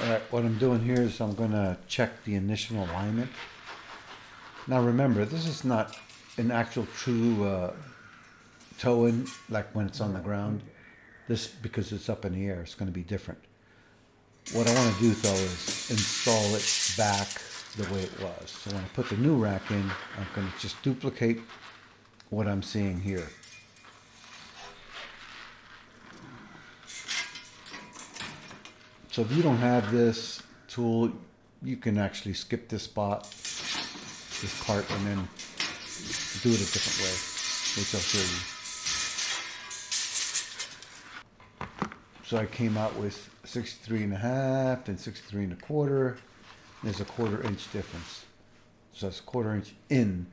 Alright, what I'm doing here is I'm going to check the initial alignment. Now remember, this is not an actual true toe-in like when it's on the ground. This, because it's up in the air, it's going to be different. What I want to do though is install it back the way it was. So when I put the new rack in, I'm going to just duplicate what I'm seeing here. So if you don't have this tool, you can actually skip this spot, this part, and then do it a different way, which I'll show you. So I came out with 63.5 and 63.25. There's a 1/4 inch difference. So that's a 1/4 inch in,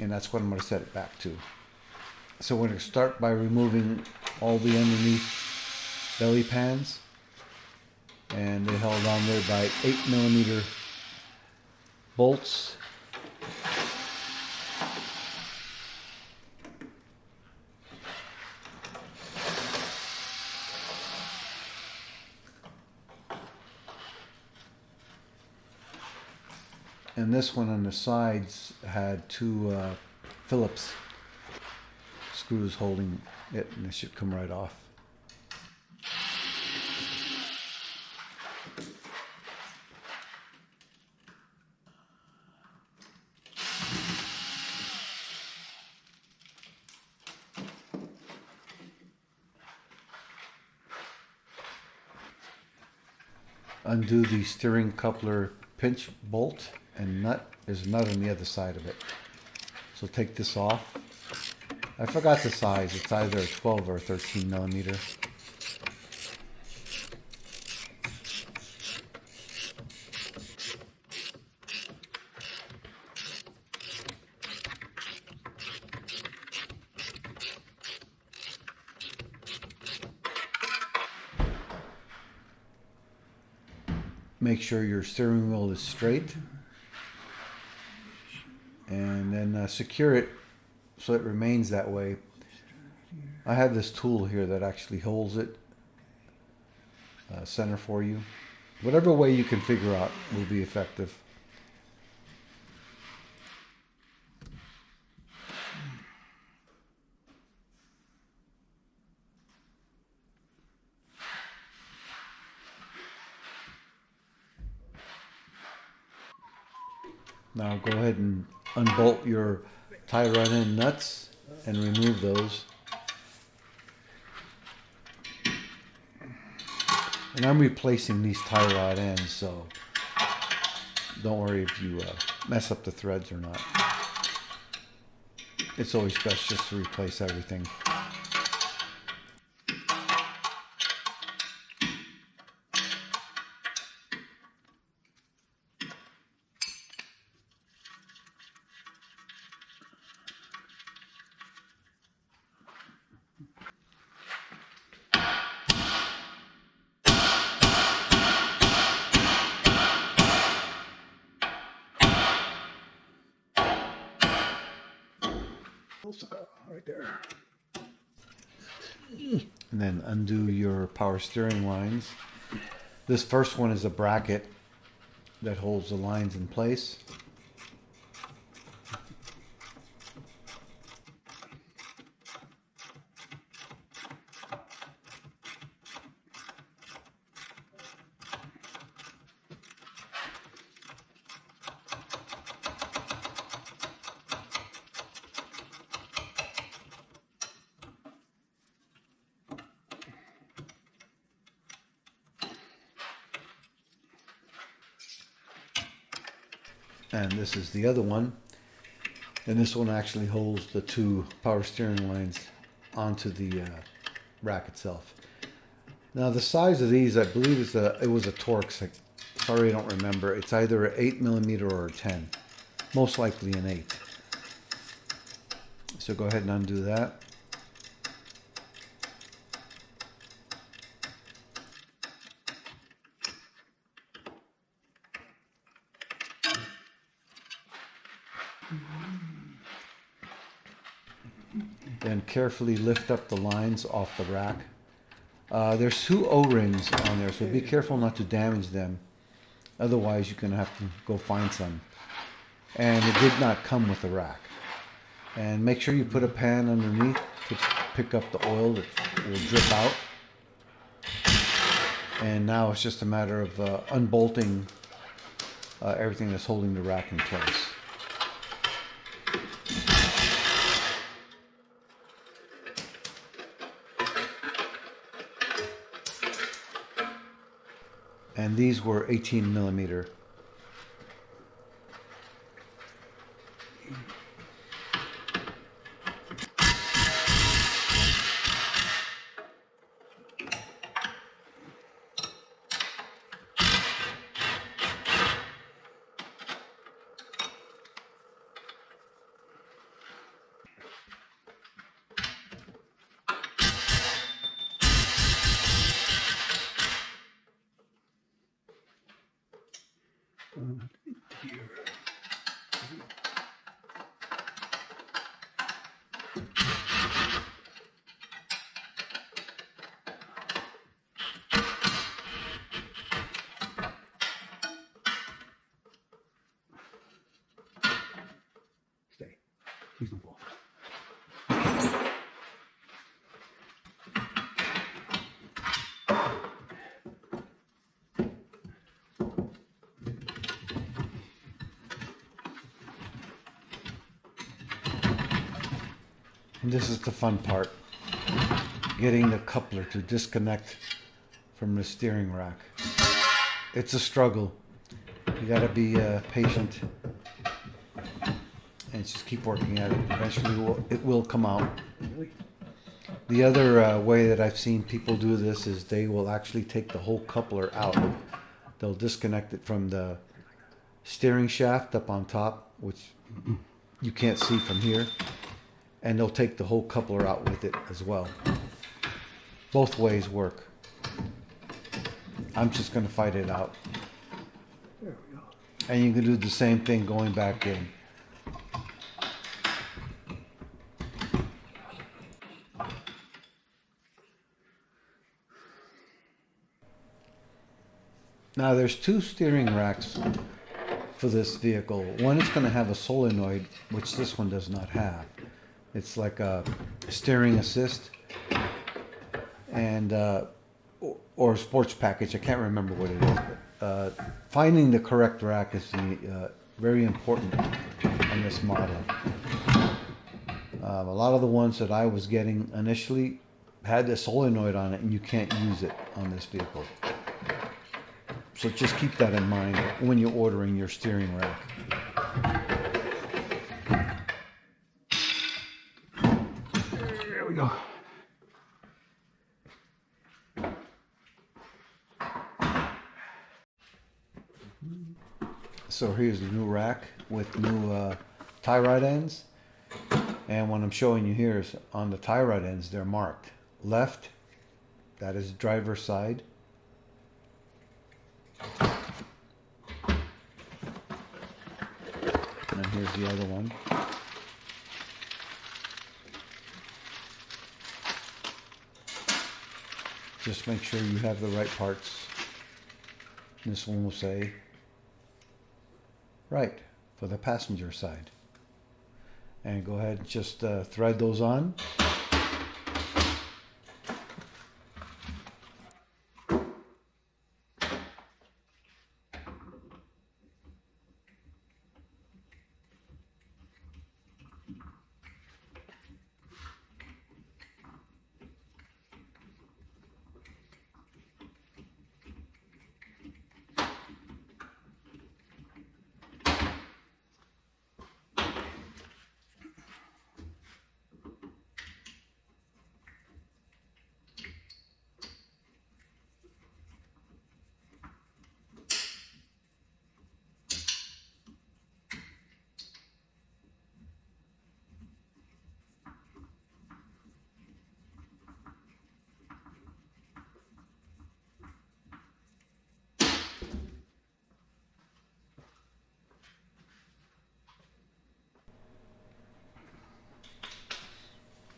and that's what I'm going to set it back to. So we're going to start by removing all the underneath belly pans, and they're held on there by 8mm bolts. And this one on the sides had two Phillips screws holding it, and it should come right off. Undo the steering coupler pinch bolt and nut. There's a nut on the other side of it. So take this off. I forgot the size. It's either 12 or 13mm. Make sure your steering wheel is straight, and then secure it so it remains that way. I have this tool here that actually holds it center for you. Whatever way you can figure out will be effective. Now go ahead and unbolt your tie rod end nuts and remove those. And I'm replacing these tie rod ends, so don't worry if you mess up the threads or not. It's always best just to replace everything. Right there. And then undo your power steering lines. This first one is a bracket that holds the lines in place. And this is the other one, and this one actually holds the two power steering lines onto the rack itself. Now the size of these, I believe it was a Torx. Sorry, I don't remember. It's either an 8mm or a 10, most likely an 8. So go ahead and undo that. Then carefully lift up the lines off the rack There's two O-rings on there, so be careful not to damage them. Otherwise, you're going to have to go find some. And it did not come with a rack. And make sure you put a pan underneath to pick up the oil that will drip out. And now it's just a matter of unbolting everything that's holding the rack in place. And these were 18 millimeter. Here. Stay. Please don't fall. And this is the fun part. Getting the coupler to disconnect from the steering rack. It's a struggle. You gotta be patient and just keep working at it. Eventually it will come out. The other way that I've seen people do this is they will actually take the whole coupler out. They'll disconnect it from the steering shaft up on top, which you can't see from here. And they'll take the whole coupler out with it as well. Both ways work. I'm just going to fight it out. There we go. And you can do the same thing going back in. Now there's two steering racks for this vehicle. One is going to have a solenoid, which this one does not have. It's like a steering assist and or a sports package. I can't remember what it is. But finding the correct rack is very important on this model. A lot of the ones that I was getting initially had the solenoid on it, and you can't use it on this vehicle. So just keep that in mind when you're ordering your steering rack. There we go. So here's the new rack with new tie rod ends. And what I'm showing you here is on the tie rod ends, they're marked. Left, that is driver's side. And here's the other one. Just make sure you have the right parts. This one will say right for the passenger side. And go ahead and just thread those on.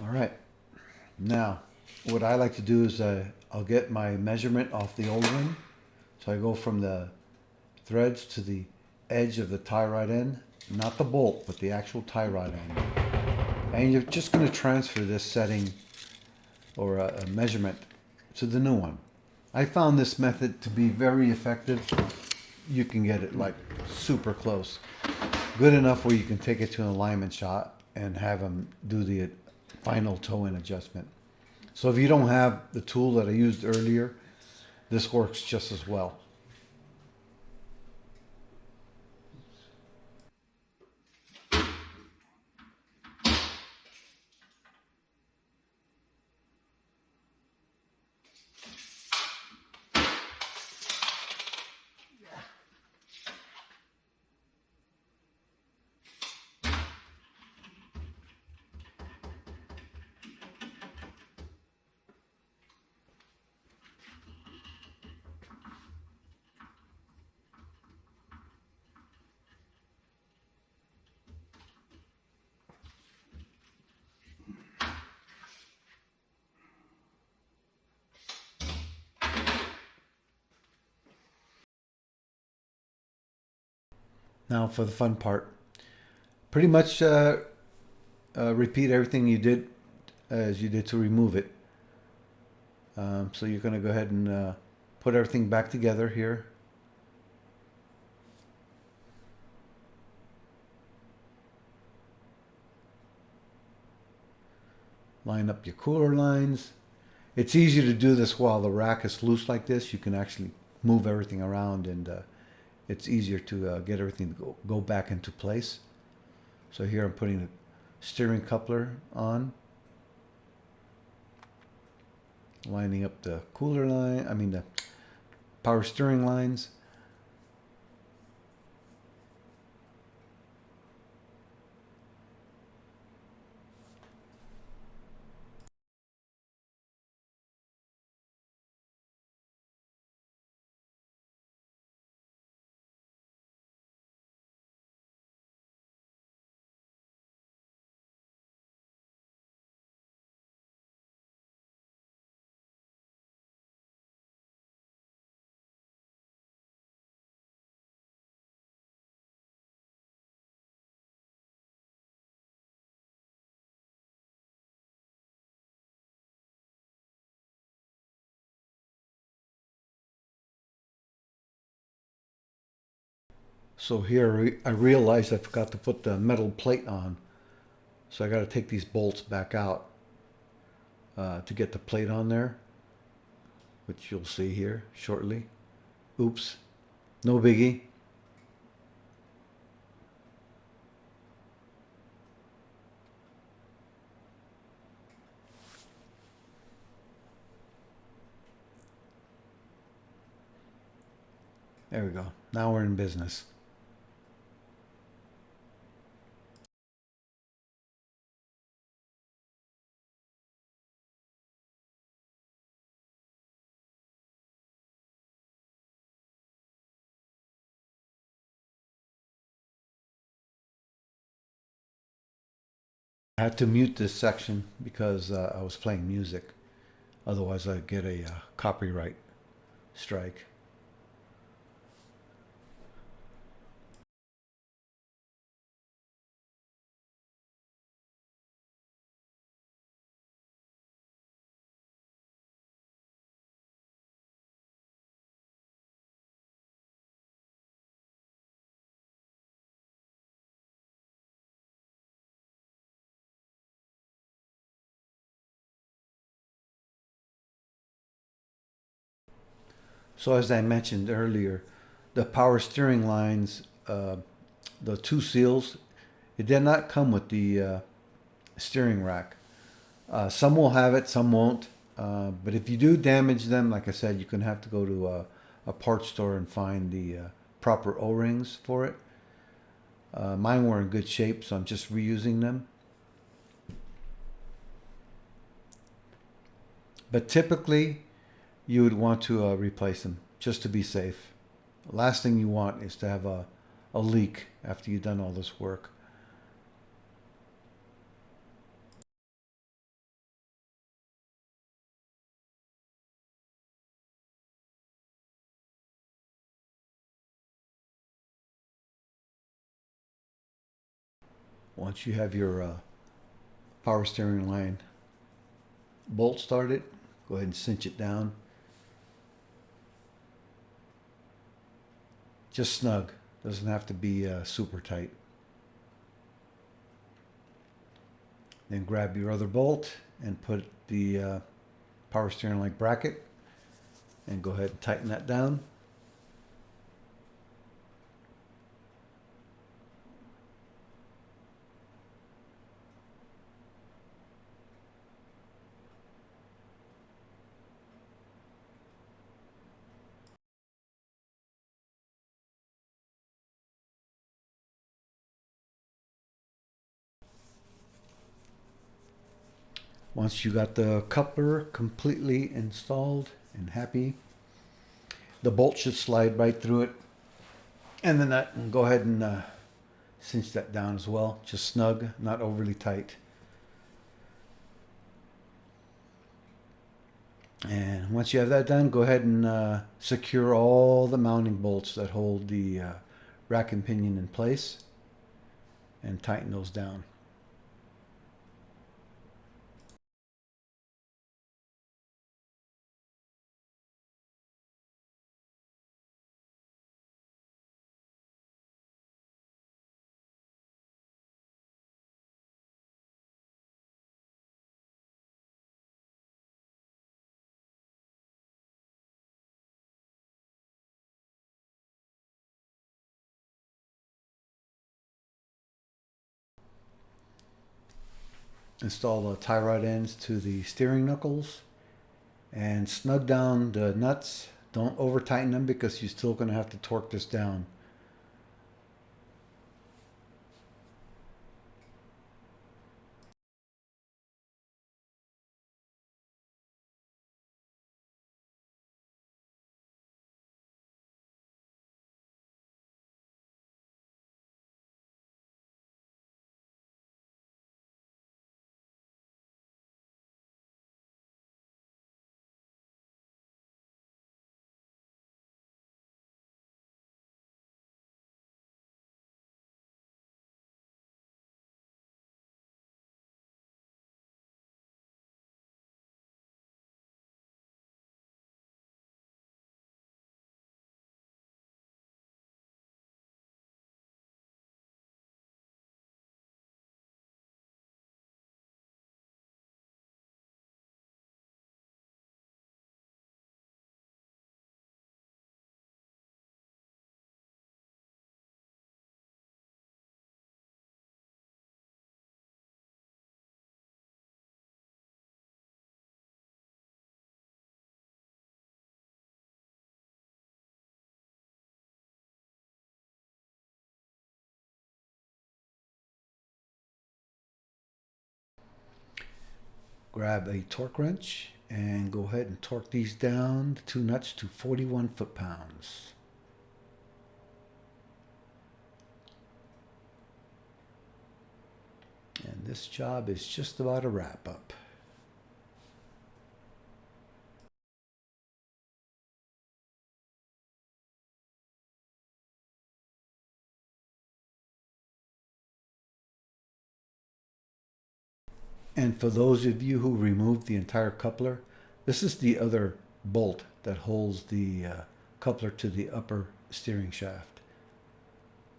All right. Now, what I like to do is I'll get my measurement off the old one. So I go from the threads to the edge of the tie rod end, not the bolt, but the actual tie rod end. And you're just going to transfer this setting or a measurement to the new one. I found this method to be very effective. You can get it like super close. Good enough where you can take it to an alignment shot and have them do the final toe-in adjustment. So if you don't have the tool that I used earlier, this works just as well. Now for the fun part. Pretty much repeat everything you did as you did to remove it. So you're going to go ahead and put everything back together here. Line up your cooler lines. It's easier to do this while the rack is loose like this. You can actually move everything around, and it's easier to get everything to go back into place. So here I'm putting the steering coupler on, lining up the cooler line, the power steering lines. So here I realized I forgot to put the metal plate on. So I got to take these bolts back out to get the plate on there, which you'll see here shortly. Oops, no biggie. There we go. Now we're in business. I had to mute this section because I was playing music. Otherwise I'd get a copyright strike. So as I mentioned earlier, the power steering lines, the two seals, it did not come with the steering rack. Some will have it, some won't. But if you do damage them, like I said, you can have to go to a parts store and find the proper O-rings for it. Mine were in good shape, so I'm just reusing them. But typically, you would want to replace them just to be safe. The last thing you want is to have a leak after you've done all this work. Once you have your power steering line bolt started, go ahead and cinch it down. Just snug. Doesn't have to be super tight. Then grab your other bolt and put the power steering line bracket and go ahead and tighten that down. Once you got the coupler completely installed and happy, the bolt should slide right through it. And the nut, and go ahead and cinch that down as well. Just snug, not overly tight. And once you have that done, go ahead and secure all the mounting bolts that hold the rack and pinion in place and tighten those down. Install the tie rod ends to the steering knuckles and snug down the nuts. Don't over tighten them because you're still going to have to torque this down. Grab a torque wrench and go ahead and torque these down, the two nuts, to 41 foot-pounds. And this job is just about a wrap up. And for those of you who removed the entire coupler, this is the other bolt that holds the coupler to the upper steering shaft.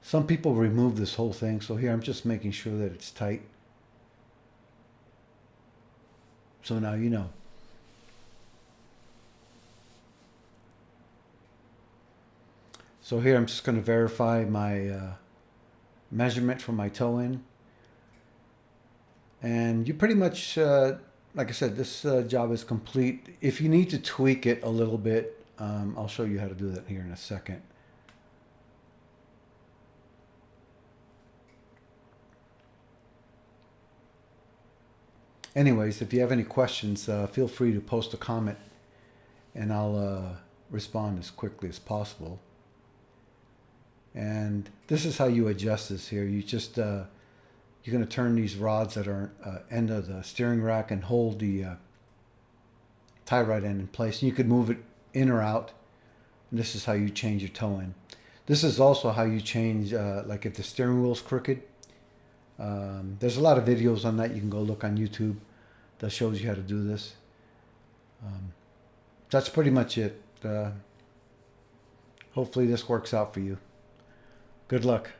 Some people remove this whole thing, so here I'm just making sure that it's tight. So now you know. So here I'm just going to verify my measurement for my toe-in. And you pretty much, like I said, this job is complete. If you need to tweak it a little bit, I'll show you how to do that here in a second. Anyways, if you have any questions, feel free to post a comment and I'll respond as quickly as possible. And this is how you adjust this here. You just you're going to turn these rods that are end of the steering rack and hold the tie rod end in place. And you could move it in or out. And this is how you change your toe in. This is also how you change, like if the steering wheel is crooked, There's a lot of videos on that. You can go look on YouTube that shows you how to do this. That's pretty much it. Hopefully this works out for you. Good luck.